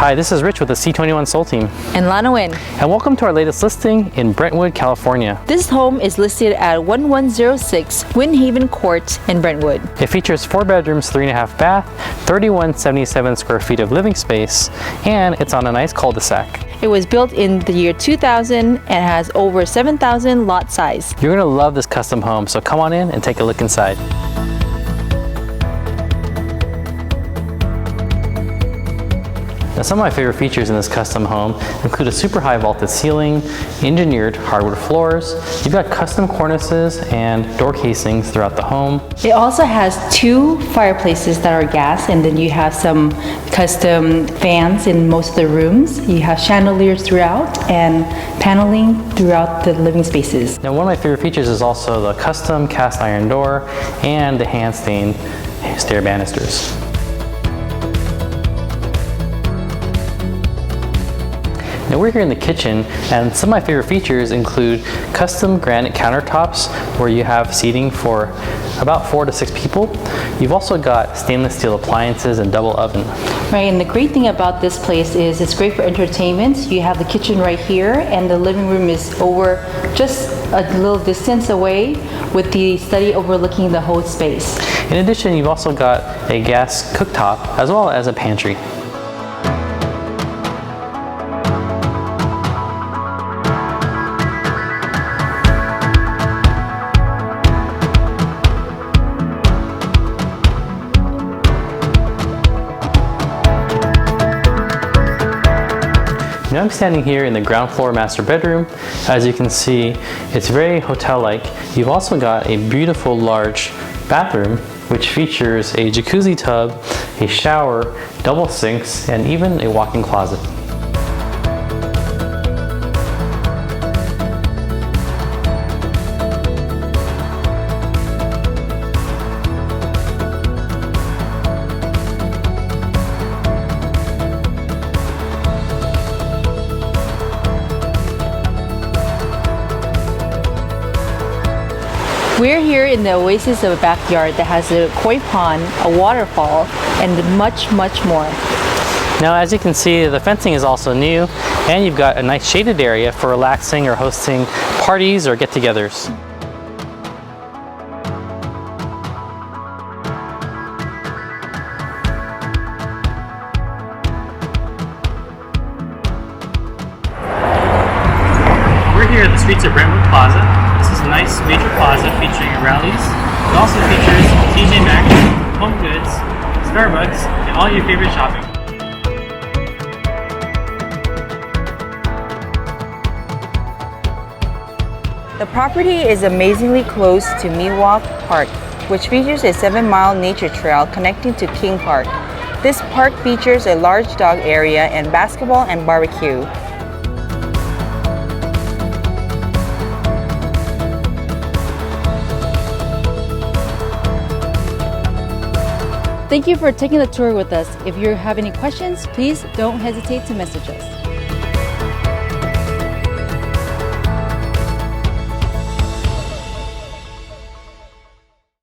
Hi, this is Rich with the C21 Soul Team. And Lana Wynn. And welcome to our latest listing in Brentwood, California. This home is listed at 1106 WINDHAVEN Court in Brentwood. It features 4 bedrooms, 3.5 bath, 3177 square feet of living space, and it's on a nice cul-de-sac. It was built in the year 2000 and has over 7,000 lot size. You're gonna love this custom home, so come on in and take a look inside. Now, some of my favorite features in this custom home include a super high vaulted ceiling, engineered hardwood floors. You've got custom cornices and door casings throughout the home. It also has 2 fireplaces that are gas, and then you have some custom fans in most of the rooms. You have chandeliers throughout and paneling throughout the living spaces. Now, one of my favorite features is also the custom cast iron door and the hand stained stair banisters. Now we're here in the kitchen, and some of my favorite features include custom granite countertops where you have seating for about 4 to 6 people. You've also got stainless steel appliances and double oven. Right, and the great thing about this place is it's great for entertainment. You have the kitchen right here, and the living room is over just a little distance away with the study overlooking the whole space. In addition, you've also got a gas cooktop as well as a pantry. Now I'm standing here in the ground floor master bedroom. As you can see, it's very hotel-like. You've also got a beautiful large bathroom, which features a jacuzzi tub, a shower, double sinks, and even a walk-in closet. We're here in the oasis of a backyard that has a koi pond, a waterfall, and much, much more. Now, as you can see, the fencing is also new, and you've got a nice shaded area for relaxing or hosting parties or get-togethers. We're here at the streets of Brentwood Plaza. This is a nice major plaza featuring rallies. It also features TJ Maxx, Home Goods, Starbucks, and all your favorite shopping. The property is amazingly close to Miwok Park, which features a 7-mile nature trail connecting to King Park. This park features a large dog area and basketball and barbecue. Thank you for taking the tour with us. If you have any questions, please don't hesitate to message us.